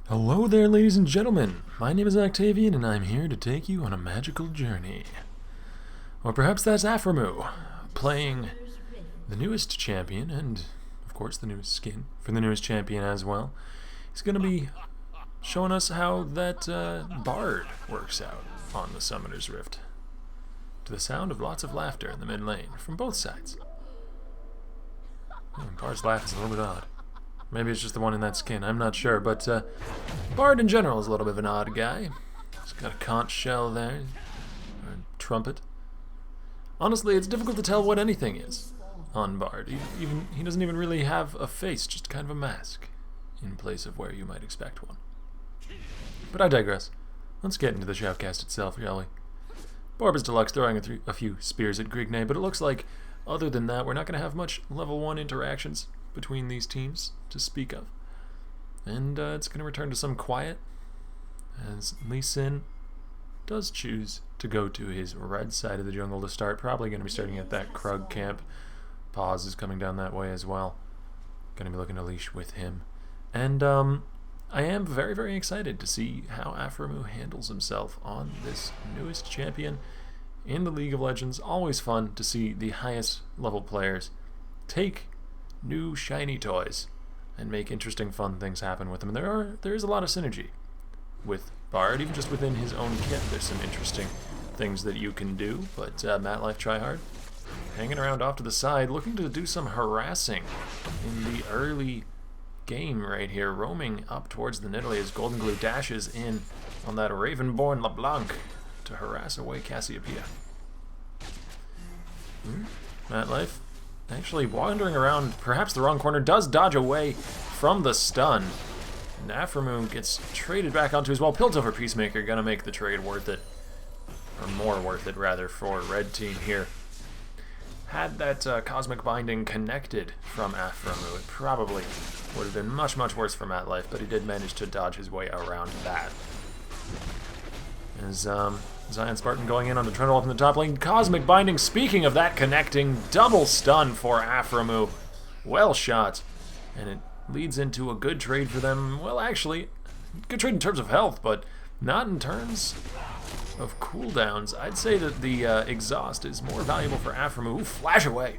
Hello there, ladies and gentlemen. My name is Octavian, and I'm here to take you on a magical journey. Or perhaps that's Aphromoo, playing the newest champion, and of course the newest skin for the newest champion as well. He's going to be showing us how that Bard works out on the Summoner's Rift, to the sound of lots of laughter in the mid lane from both sides. Bard's laugh is a little bit odd. Maybe it's just the one in that skin, I'm not sure, but Bard in general is a little bit of an odd guy. He's got a conch shell there, or a trumpet. Honestly, it's difficult to tell what anything is on Bard. He doesn't even really have a face, just kind of a mask, in place of where you might expect one. But I digress. Let's get into the shoutcast itself, shall we? Borbus Deluxe throwing a few spears at Grigne, but it looks like, other than that, we're not going to have much level 1 interactions between these teams to speak of. And it's going to return to some quiet, as Lee Sin does choose to go to his red side of the jungle to start. Probably going to be starting at that Krug camp. Pause is coming down that way as well. Going to be looking to leash with him. And I am very, very excited to see how Aphromoo handles himself on this newest champion in the League of Legends. Always fun to see the highest level players take new shiny toys and make interesting fun things happen with them. And there is a lot of synergy with Bard, even just within his own kit. There's some interesting things that you can do, but Matt Life Tryhard hanging around off to the side, looking to do some harassing in the early game right here, roaming up towards the Nidalee as Golden Glue dashes in on that Ravenborn LeBlanc to harass away Cassiopeia. Matt Life actually wandering around perhaps the wrong corner, does dodge away from the stun. And Aphromoo gets traded back onto his wall. Piltover Peacemaker gonna make the trade worth it. Or more worth it, rather, for Red Team here. Had that Cosmic Binding connected from Aphromoo, it probably would have been much, much worse for Matt Life, but he did manage to dodge his way around that. As Zion Spartan going in on the Trundle up in the top lane. Cosmic Binding, speaking of that connecting, double stun for Aphromoo. Well shot. And it leads into a good trade for them. Well, actually, good trade in terms of health, but not in terms of cooldowns. I'd say that the exhaust is more valuable for Aphromoo. Ooh, flash away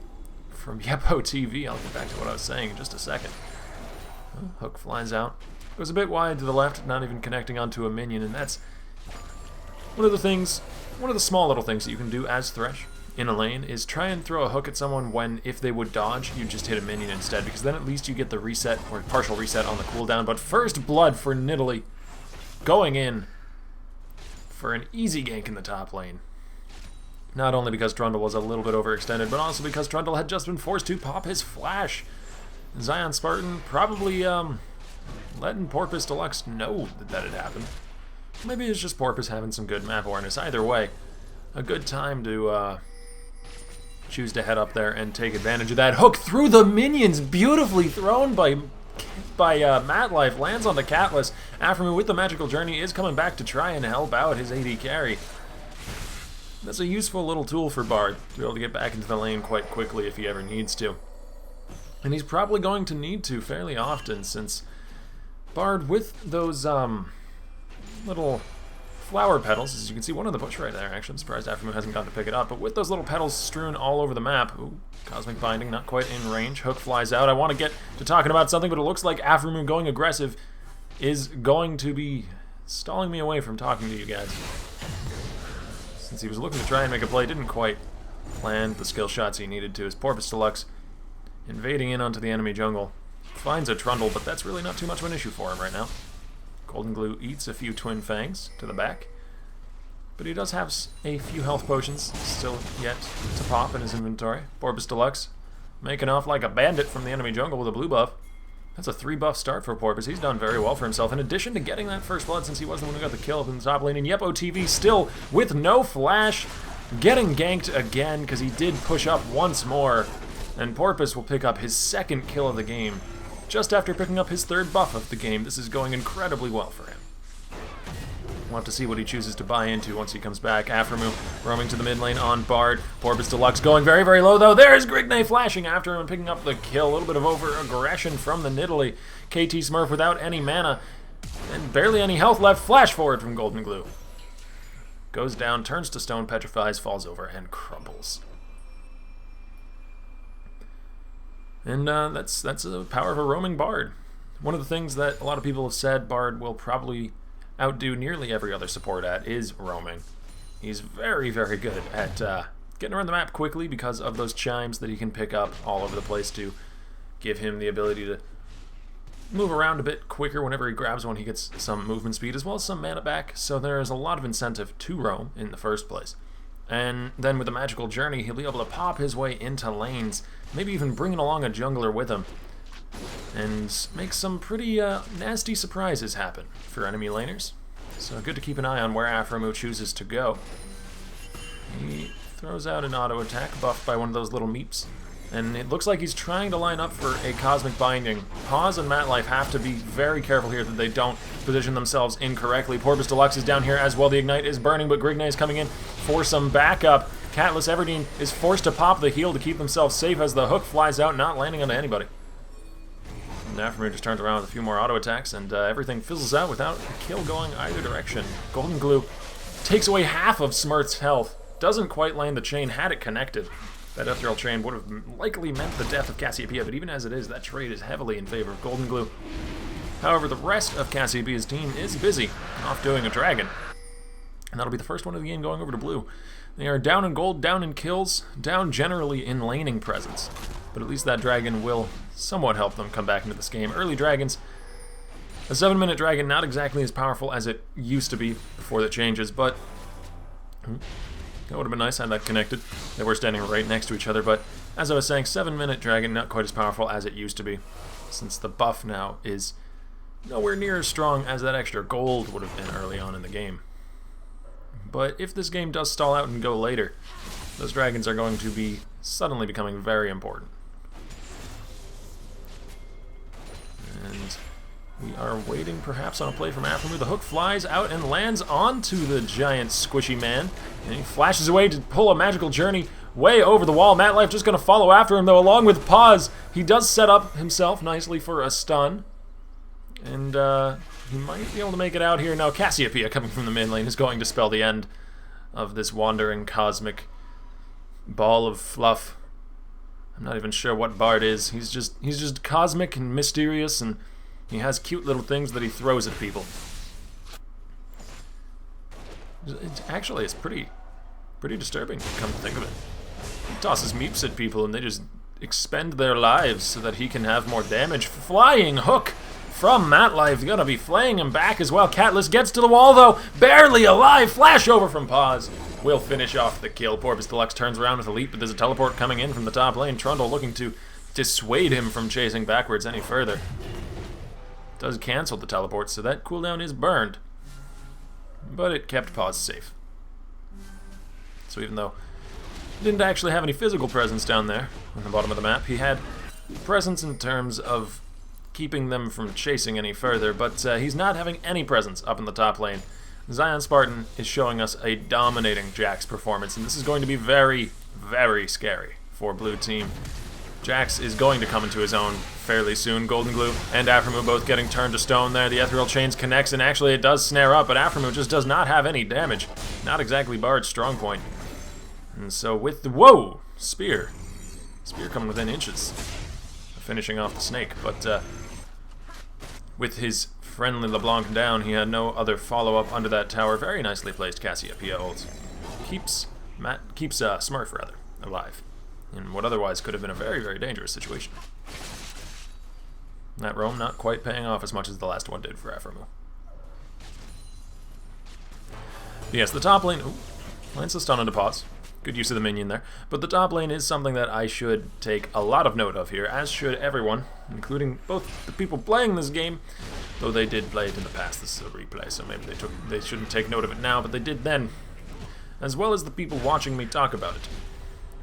from Yepo TV. I'll get back to what I was saying in just a second. Oh, hook flies out. Goes a bit wide to the left, not even connecting onto a minion, and that's one of the small little things that you can do as Thresh in a lane is try and throw a hook at someone when, if they would dodge, you just hit a minion instead, because then at least you get the reset, or partial reset on the cooldown. But first blood for Nidalee, going in for an easy gank in the top lane. Not only because Trundle was a little bit overextended, but also because Trundle had just been forced to pop his flash. Zion Spartan probably letting Porpoise Deluxe know that had happened. Maybe it's just Porpoise having some good map awareness. Either way, a good time to choose to head up there and take advantage of that. Hook through the minions, beautifully thrown by Matt Life, lands on the Catless. Aphromoo with the Magical Journey is coming back to try and help out his AD carry. That's a useful little tool for Bard to be able to get back into the lane quite quickly if he ever needs to. And he's probably going to need to fairly often, since Bard, with those little flower petals, as you can see, one in the bush right there. Actually, I'm surprised Aphromoo hasn't gotten to pick it up, but with those little petals strewn all over the map. Ooh, Cosmic Binding, not quite in range. Hook flies out. I want to get to talking about something, but it looks like Aphromoo going aggressive is going to be stalling me away from talking to you guys. Since he was looking to try and make a play, didn't quite land the skill shots he needed to, as Porpoise Deluxe invading in onto the enemy jungle. Finds a Trundle, but that's really not too much of an issue for him right now. Golden Glue eats a few Twin Fangs to the back, but he does have a few health potions still yet to pop in his inventory. Porpoise Deluxe making off like a bandit from the enemy jungle with a blue buff. That's a 3-buff start for Porpoise. He's done very well for himself, in addition to getting that first blood, since he was the one who got the kill up in the top lane. And Yepo TV still with no flash, getting ganked again because he did push up once more. And Porpoise will pick up his second kill of the game just after picking up his third buff of the game. This is going incredibly well for him. We'll have to see what he chooses to buy into once he comes back. Aphromoo roaming to the mid lane on Bard. Porpoise Deluxe going very, very low, though. There's Grigne flashing after him and picking up the kill. A little bit of over-aggression from the Nidalee. KT Smurf without any mana. And barely any health left. Flash forward from Golden Glue. Goes down, turns to stone, petrifies, falls over, and crumbles. And that's the power of a roaming Bard. One of the things that a lot of people have said Bard will probably outdo nearly every other support at is roaming. He's very, very good at getting around the map quickly because of those chimes that he can pick up all over the place to give him the ability to move around a bit quicker whenever he grabs one. He gets some movement speed as well as some mana back, so there's a lot of incentive to roam in the first place. And then with the Magical Journey, he'll be able to pop his way into lanes, maybe even bringing along a jungler with him, and make some pretty nasty surprises happen for enemy laners. So good to keep an eye on where Aphromoo chooses to go. He throws out an auto attack buffed by one of those little meeps, and it looks like he's trying to line up for a Cosmic Binding. Pause and Matlife have to be very careful here that they don't position themselves incorrectly. Porpoise Deluxe is down here as well. The Ignite is burning, but Grignay is coming in for some backup. Catless Everdeen is forced to pop the heal to keep themselves safe as the hook flies out, not landing onto anybody. And Aphromoo just turns around with a few more auto attacks, and everything fizzles out without a kill going either direction. Golden Glue takes away half of Smirt's health. Doesn't quite land the chain. Had it connected, that ethereal chain would have likely meant the death of Cassiopeia, but even as it is, that trade is heavily in favor of Golden Glue. However, the rest of Cassiopeia's team is busy, off doing a dragon. And that'll be the first one of the game going over to blue. They are down in gold, down in kills, down generally in laning presence. But at least that dragon will somewhat help them come back into this game. Early dragons, a 7-minute dragon, not exactly as powerful as it used to be before the changes, but that would have been nice had that connected. They were standing right next to each other, but as I was saying, 7-minute dragon, not quite as powerful as it used to be, since the buff now is nowhere near as strong as that extra gold would have been early on in the game. But if this game does stall out and go later, those dragons are going to be suddenly becoming very important. And we are waiting perhaps on a play from Aphromoo. The hook flies out and lands onto the giant squishy man. And he flashes away to pull a Magical Journey way over the wall. Matlife just going to follow after him, though, along with Pause. He does set up himself nicely for a stun. And he might be able to make it out here. Now Cassiopeia, coming from the mid lane, is going to spell the end of this wandering cosmic ball of fluff. I'm not even sure what Bard is. He's just cosmic and mysterious, and he has cute little things that he throws at people. Actually, it's pretty disturbing, come to think of it. He tosses meeps at people and they just expend their lives so that he can have more damage. Flying hook from Matlife, gonna be flaying him back as well. Catless gets to the wall though, barely alive. Flash over from Pause will finish off the kill. Porpoise Deluxe turns around with a leap, but there's a teleport coming in from the top lane. Trundle looking to dissuade him from chasing backwards any further. Does cancel the teleport, so that cooldown is burned. But it kept Pause safe. So even though he didn't actually have any physical presence down there on the bottom of the map, he had presence in terms of keeping them from chasing any further, but he's not having any presence up in the top lane. Zion Spartan is showing us a dominating Jax performance, and this is going to be very, very scary for blue team. Jax is going to come into his own fairly soon. Golden Glue and Aphromoo both getting turned to stone there. The ethereal chains connects, and actually it does snare up, but Aphromoo just does not have any damage. Not exactly Bard's strong point. And so with the... Whoa! Spear. Spear coming within inches of finishing off the snake, but with his friendly LeBlanc down, he had no other follow-up under that tower. Very nicely placed Cassiopeia ult. Keeps Smurf rather alive in what otherwise could have been a very, very dangerous situation. That roam not quite paying off as much as the last one did for Aphromoo. Yes, the top lane... Ooh, lands the stun into Pause. Good use of the minion there. But the top lane is something that I should take a lot of note of here, as should everyone, including both the people playing this game, though they did play it in the past. This is a replay, so maybe they shouldn't take note of it now, but they did then, as well as the people watching me talk about it.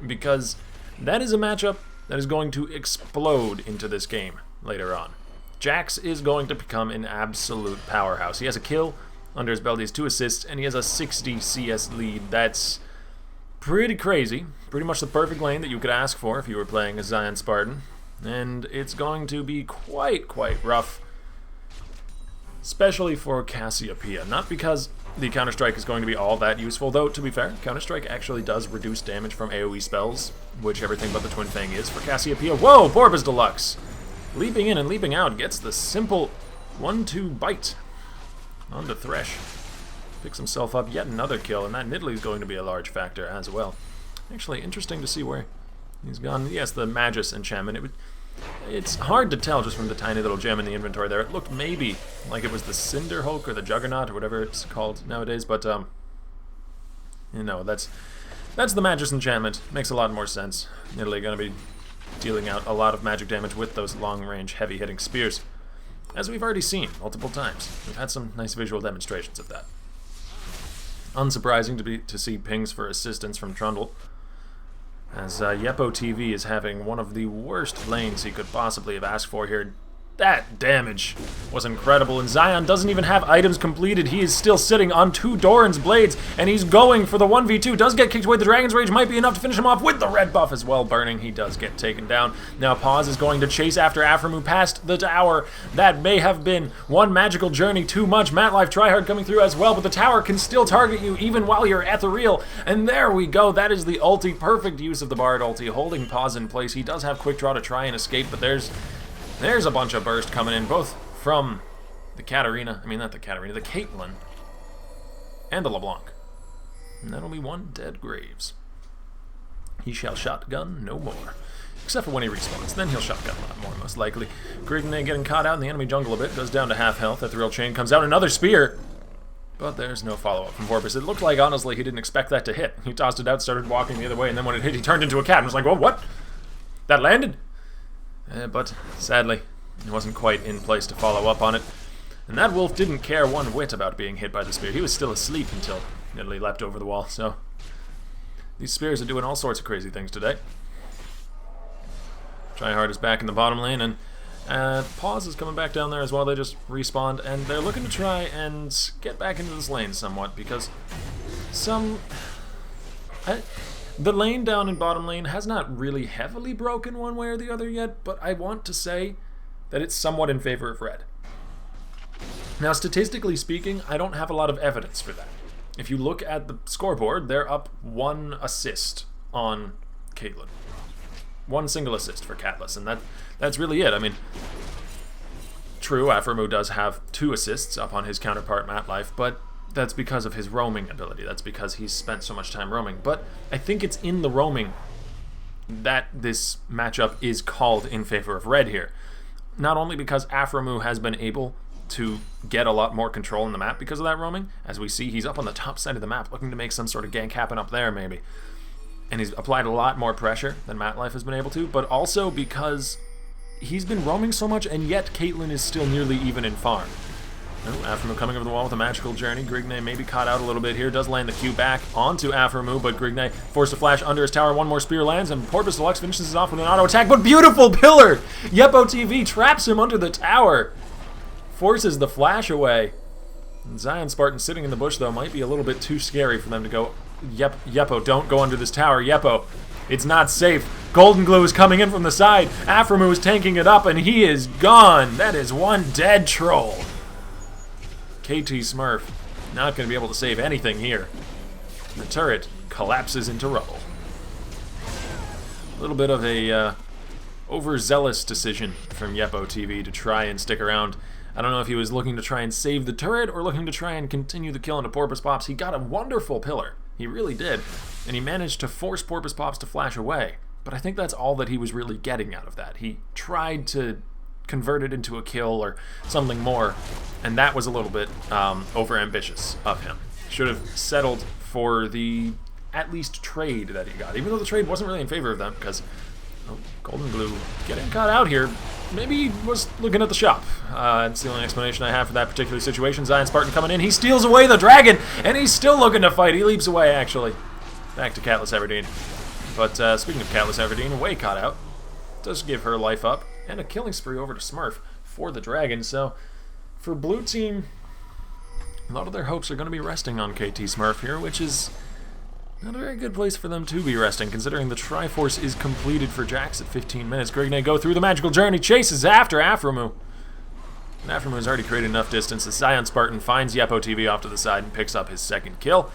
Because that is a matchup that is going to explode into this game later on. Jax is going to become an absolute powerhouse. He has a kill under his belt, he has 2 assists, and he has a 60 CS lead. That's pretty crazy. Pretty much the perfect lane that you could ask for if you were playing as Zion Spartan. And it's going to be quite rough especially for Cassiopeia. Not because the Counter-Strike is going to be all that useful, though, to be fair, Counter-Strike actually does reduce damage from AoE spells, which everything but the Twin Fang is for Cassiopeia. Whoa, Borbas Deluxe! Leaping in and leaping out gets the simple 1-2 bite onto Thresh. Picks himself up yet another kill, and that Nidalee is going to be a large factor as well. Actually, interesting to see where he's gone. Yes, the Magus enchantment. It's hard to tell just from the tiny little gem in the inventory there. It looked maybe like it was the Cinder Hulk or the Juggernaut or whatever it's called nowadays, but you know, that's the Magus enchantment. Makes a lot more sense. Nidalee going to be dealing out a lot of magic damage with those long-range, heavy-hitting spears, as we've already seen multiple times. We've had some nice visual demonstrations of that. Unsurprising to see pings for assistance from Trundle, as Yepo TV is having one of the worst lanes he could possibly have asked for here. That damage was incredible, and Zion doesn't even have items completed. He is still sitting on 2 Doran's blades, and he's going for the 1v2. Does get kicked away. The Dragon's Rage might be enough to finish him off with the red buff as well. Burning, he does get taken down. Now Pause is going to chase after Aphromoo past the tower. That may have been one magical journey too much. Matlife Tryhard coming through as well, but the tower can still target you even while you're ethereal. And there we go. That is the ulti. Perfect use of the Bard ulti, holding Pause in place. He does have quick draw to try and escape, but there's a bunch of burst coming in, both from the Katarina, the Caitlyn, and the LeBlanc. And that'll be one dead Graves. He shall shotgun no more. Except for when he respawns, then he'll shotgun a lot more, most likely. Grignay getting caught out in the enemy jungle a bit, goes down to half health. Ethereal Chain comes out, another spear! But there's no follow-up from Vorbis. It looked like, honestly, he didn't expect that to hit. He tossed it out, started walking the other way, and then when it hit, he turned into a cat and was like, "Whoa, what? That landed?" But sadly, he wasn't quite in place to follow up on it. And that wolf didn't care one whit about being hit by the spear. He was still asleep until Nidalee leapt over the wall. So these spears are doing all sorts of crazy things today. Tryhard is back in the bottom lane, and Pause is coming back down there as well. They just respawned, and they're looking to try and get back into this lane somewhat, because the lane down in bottom lane has not really heavily broken one way or the other yet, but I want to say that it's somewhat in favor of red. Now, statistically speaking, I don't have a lot of evidence for that. If you look at the scoreboard, they're up 1 assist on Caitlyn. 1 single assist for Caitlyn, and that's really it. True, Aphromoo does have 2 assists up on his counterpart Matlife, but that's because of his roaming ability. That's because he's spent so much time roaming. But I think it's in the roaming that this matchup is called in favor of red here. Not only because Aphromoo has been able to get a lot more control in the map because of that roaming. As we see, he's up on the top side of the map looking to make some sort of gank happen up there maybe. And he's applied a lot more pressure than Matlife has been able to, but also because he's been roaming so much and yet Caitlyn is still nearly even in farm. Aphromoo coming over the wall with a magical journey. Grignay maybe caught out a little bit here. Does land the Q back onto Aphromoo, but Grignay forced to flash under his tower. 1 more spear lands, and Porpoise Deluxe finishes it off with an auto attack. But beautiful pillar! Yepo TV traps him under the tower. Forces the flash away. And Zion Spartan sitting in the bush, though, might be a little bit too scary for them to go. Yepo, don't go under this tower. Yepo, it's not safe. Golden Glue is coming in from the side. Aphromoo is tanking it up, and he is gone. That is one dead troll. KT Smurf not going to be able to save anything here. The turret collapses into rubble. A little bit of a overzealous decision from Yepo TV to try and stick around. I don't know if he was looking to try and save the turret or looking to try and continue the kill into Porpoise Pops. He got a wonderful pillar. He really did. And he managed to force Porpoise Pops to flash away. But I think that's all that he was really getting out of that. He tried to convert it into a kill or something more, and that was a little bit overambitious of him. Should have settled for the at least trade that he got, even though the trade wasn't really in favor of them, because Golden Glue getting caught out here. Maybe he was looking at the shop. That's the only explanation I have for that particular situation. Zion Spartan coming in. He steals away the dragon, and he's still looking to fight. He leaps away, actually. Back to Caitlyn Everdeen. But speaking of Caitlyn Everdeen, way caught out. Does give her life up. And a killing spree over to Smurf for the dragon. So, for blue team, a lot of their hopes are going to be resting on KT Smurf here, which is not a very good place for them to be resting, considering the Triforce is completed for Jax at 15 minutes. Grignay go through the magical journey, chases after Aphromoo. And Aphromoo has already created enough distance. The Zion Spartan finds Yepo TV off to the side and picks up his second kill.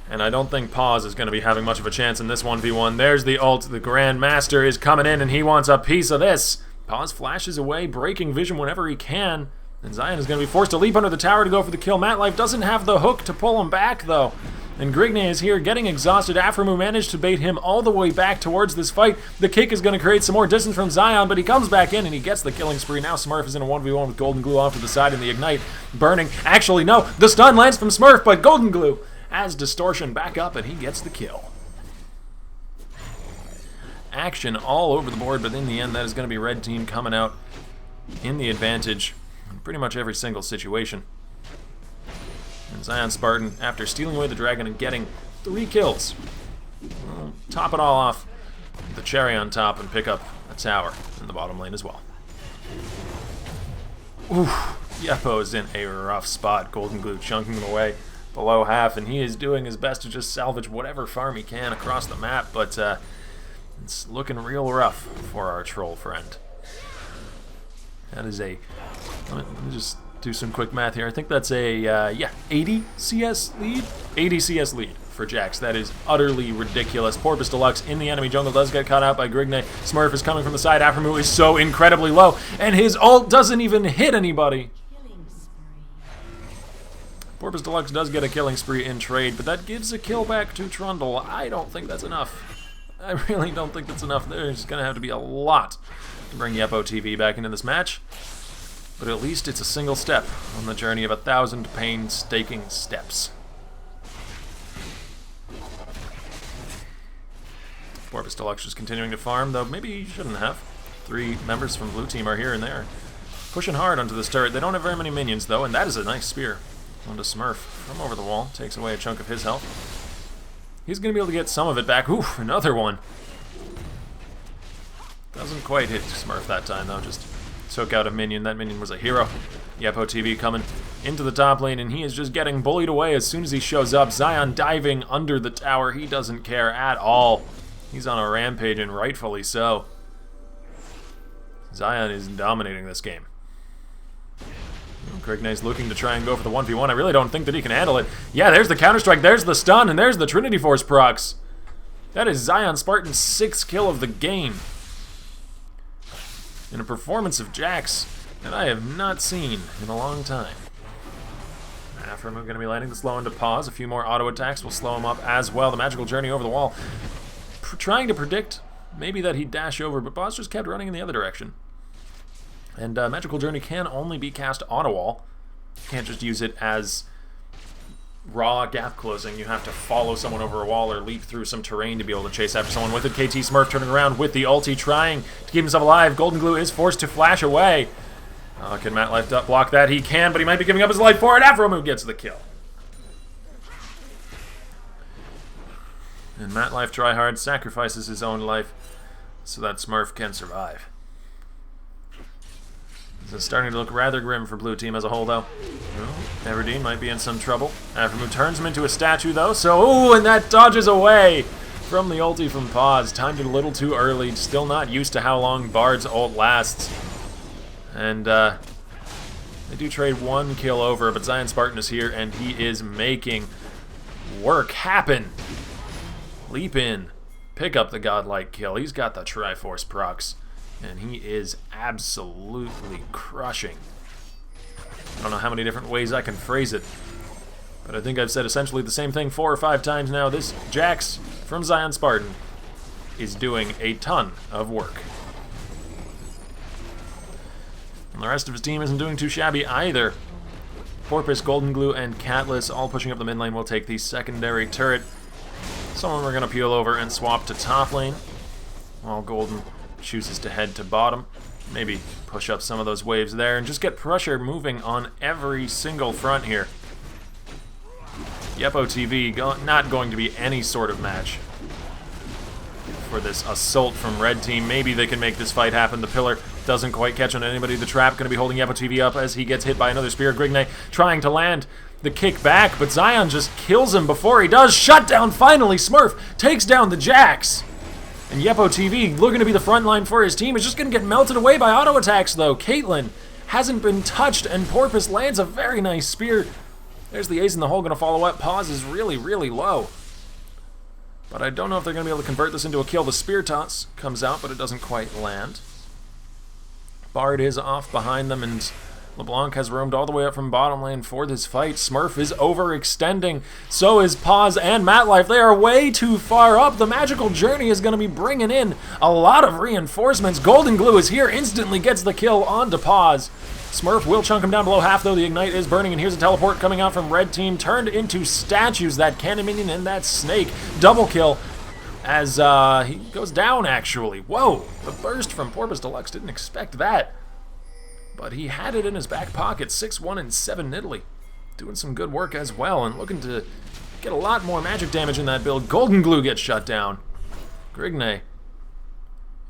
And I don't think Pause is going to be having much of a chance in this 1v1. There's the ult. The Grand Master is coming in, and he wants a piece of this. Pause flashes away, breaking vision whenever he can. And Zion is going to be forced to leap under the tower to go for the kill. Matlife doesn't have the hook to pull him back, though. And Grigne is here getting exhausted. Aphromoo managed to bait him all the way back towards this fight. The kick is going to create some more distance from Zion, but he comes back in and he gets the killing spree. Now Smurf is in a 1v1 with Golden Glue off to the side and the Ignite burning. Actually, no, the stun lands from Smurf, but Golden Glue has Distortion back up and he gets the kill. Action all over the board, but in the end that is going to be Red Team coming out in the advantage in pretty much every single situation. And Zion Spartan, after stealing away the dragon and getting 3 kills, will top it all off with the cherry on top and pick up a tower in the bottom lane as well. Oof, Yepo's in a rough spot. Golden Glue chunking him away below half, and he is doing his best to just salvage whatever farm he can across the map, but it's looking real rough for our troll friend. That is a... Let me just do some quick math here. I think that's a, 80 CS lead? 80 CS lead for Jax. That is utterly ridiculous. Porpoise Deluxe in the enemy jungle does get caught out by Grigne. Smurf is coming from the side. Aphromoo is so incredibly low, and his ult doesn't even hit anybody. Porpoise Deluxe does get a killing spree in trade, but that gives a kill back to Trundle. I don't think that's enough. I really don't think that's enough. There's going to have to be a lot to bring Yepo TV back into this match. But at least it's a single step on the journey of 1,000 painstaking steps. Porpoise Deluxe is continuing to farm, though maybe he shouldn't have. 3 members from Blue Team are here and there, pushing hard onto this turret. They don't have very many minions, though, and that is a nice spear onto Smurf from over the wall. Takes away a chunk of his health. He's going to be able to get some of it back. Ooh, another one. Doesn't quite hit Smurf that time, though. Just took out a minion. That minion was a hero. Yepo TV coming into the top lane, and he is just getting bullied away as soon as he shows up. Zion diving under the tower. He doesn't care at all. He's on a rampage, and rightfully so. Zion is dominating this game. Grigne's looking to try and go for the 1v1. I really don't think that he can handle it. Yeah, there's the Counter-Strike, there's the stun, and there's the Trinity Force procs. That is Zion Spartan's 6th kill of the game. In a performance of Jax that I have not seen in a long time. Aphromoo going to be landing the slow into Pause. A few more auto attacks will slow him up as well. The magical journey over the wall. Trying to predict maybe that he'd dash over, but Pause just kept running in the other direction. And Magical Journey can only be cast on a wall. You can't just use it as raw gap closing. You have to follow someone over a wall or leap through some terrain to be able to chase after someone with it. KT Smurf turning around with the ulti, trying to keep himself alive. Golden Glue is forced to flash away. Can Matlife block that? He can, but he might be giving up his life for it. Aphromoo gets the kill. And Matlife tryhard sacrifices his own life so that Smurf can survive. This is starting to look rather grim for Blue Team as a whole, though. Everdeen might be in some trouble. Aphromoo turns him into a statue, though, so... Ooh, and that dodges away from the ulti from Pause. Timed it a little too early. Still not used to how long Bard's ult lasts. And, they do trade 1 kill over, but Zion Spartan is here, and he is making work happen. Leap in. Pick up the godlike kill. He's got the Triforce procs. And he is absolutely crushing. I don't know how many different ways I can phrase it, but I think I've said essentially the same thing 4 or 5 times now. This Jax from Zion Spartan is doing a ton of work. And the rest of his team isn't doing too shabby either. Porpoise, Golden Glue, and Catless all pushing up the mid lane will take the secondary turret. Some of them are going to peel over and swap to top lane, while Golden chooses to head to bottom. Maybe push up some of those waves there and just get pressure moving on every single front here. Yepo TV not going to be any sort of match for this assault from Red Team. Maybe they can make this fight happen. The pillar doesn't quite catch on anybody. The trap going to be holding Yepo TV up as he gets hit by another spear. Grigne trying to land the kick back, but Zion just kills him before he does. Shutdown finally. Smurf takes down the Jax. And Yepo TV, looking to be the front line for his team, is just going to get melted away by auto attacks, though. Caitlyn hasn't been touched, and Porpoise lands a very nice spear. There's the ace in the hole, gonna follow up. Pause is really, really low. But I don't know if they're gonna be able to convert this into a kill. The spear toss comes out, but it doesn't quite land. Bard is off behind them, and LeBlanc has roamed all the way up from bottom lane for this fight. Smurf is overextending. So is Pause and Matlife. They are way too far up. The magical journey is going to be bringing in a lot of reinforcements. Golden Glue is here, instantly gets the kill onto Pause. Smurf will chunk him down below half, though. The Ignite is burning, and here's a teleport coming out from Red Team, turned into statues. That Cannon Minion and that Snake. Double kill as he goes down, actually. Whoa, the burst from Porpoise Deluxe. Didn't expect that. But he had it in his back pocket. 6-1 and 7 Nidalee. Doing some good work as well, and looking to get a lot more magic damage in that build. Golden Glue gets shut down. Grignay.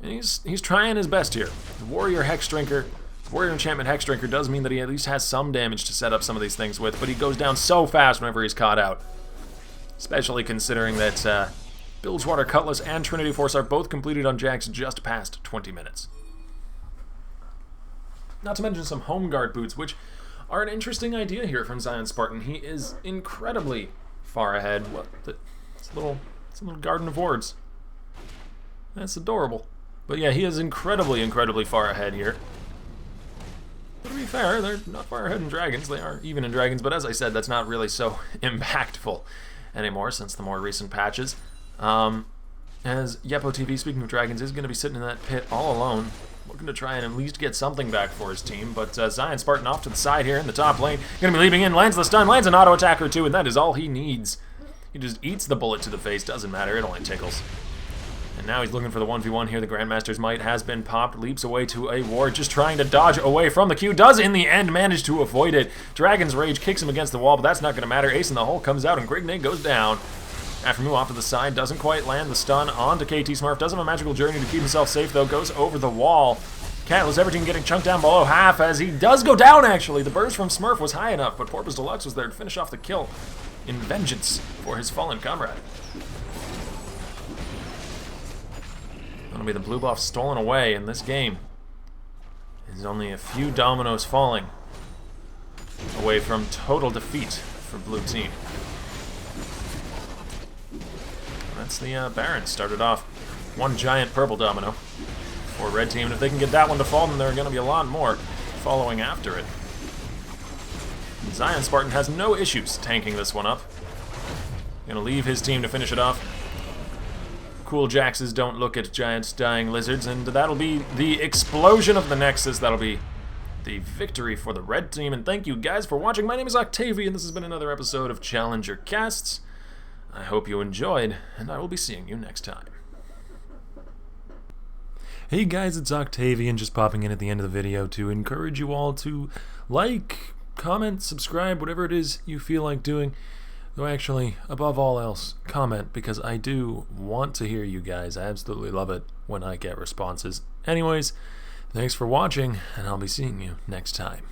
And he's trying his best here. The Warrior Hex Drinker, Warrior Enchantment Hex Drinker does mean that he at least has some damage to set up some of these things with, but he goes down so fast whenever he's caught out. Especially considering that Bilgewater Cutlass and Trinity Force are both completed on Jax just past 20 minutes. Not to mention some Home Guard boots, which are an interesting idea here from Zion Spartan. He is incredibly far ahead. What? It's a little Garden of Wards. That's adorable. But yeah, he is incredibly, incredibly far ahead here. But to be fair, they're not far ahead in Dragons. They are even in Dragons, but as I said, that's not really so impactful anymore since the more recent patches. As Yepo TV, speaking of Dragons, is going to be sitting in that pit all alone, looking to try and at least get something back for his team, but Zion Spartan off to the side here in the top lane. Going to be leaping in, lands the stun, lands an auto attacker too, and that is all he needs. He just eats the bullet to the face, doesn't matter, it only tickles. And now he's looking for the 1v1 here. The Grandmaster's Might has been popped, leaps away to a ward, just trying to dodge away from the Q. Does in the end manage to avoid it. Dragon's Rage kicks him against the wall, but that's not going to matter. Ace in the hole comes out, and Grignay goes down. Aphromoo off to the side, doesn't quite land the stun onto KT Smurf. Does have a magical journey to keep himself safe, though. Goes over the wall. Catalyst Everton getting chunked down below half as he does go down, actually. The burst from Smurf was high enough, but Porpoise Deluxe was there to finish off the kill in vengeance for his fallen comrade. That'll be the blue buff stolen away in this game. There's only a few dominoes falling away from total defeat for blue team. That's the Baron. Started off one giant purple domino for red team, and if they can get that one to fall, then there are going to be a lot more following after it. And Zion Spartan has no issues tanking this one up. Going to leave his team to finish it off. Cool Jaxes don't look at giant dying lizards, and that'll be the explosion of the Nexus. That'll be the victory for the red team, and thank you guys for watching. My name is Octavian, and this has been another episode of Challenger Casts. I hope you enjoyed, and I will be seeing you next time. Hey guys, it's Octavian, just popping in at the end of the video to encourage you all to like, comment, subscribe, whatever it is you feel like doing. Though actually, above all else, comment, because I do want to hear you guys. I absolutely love it when I get responses. Anyways, thanks for watching, and I'll be seeing you next time.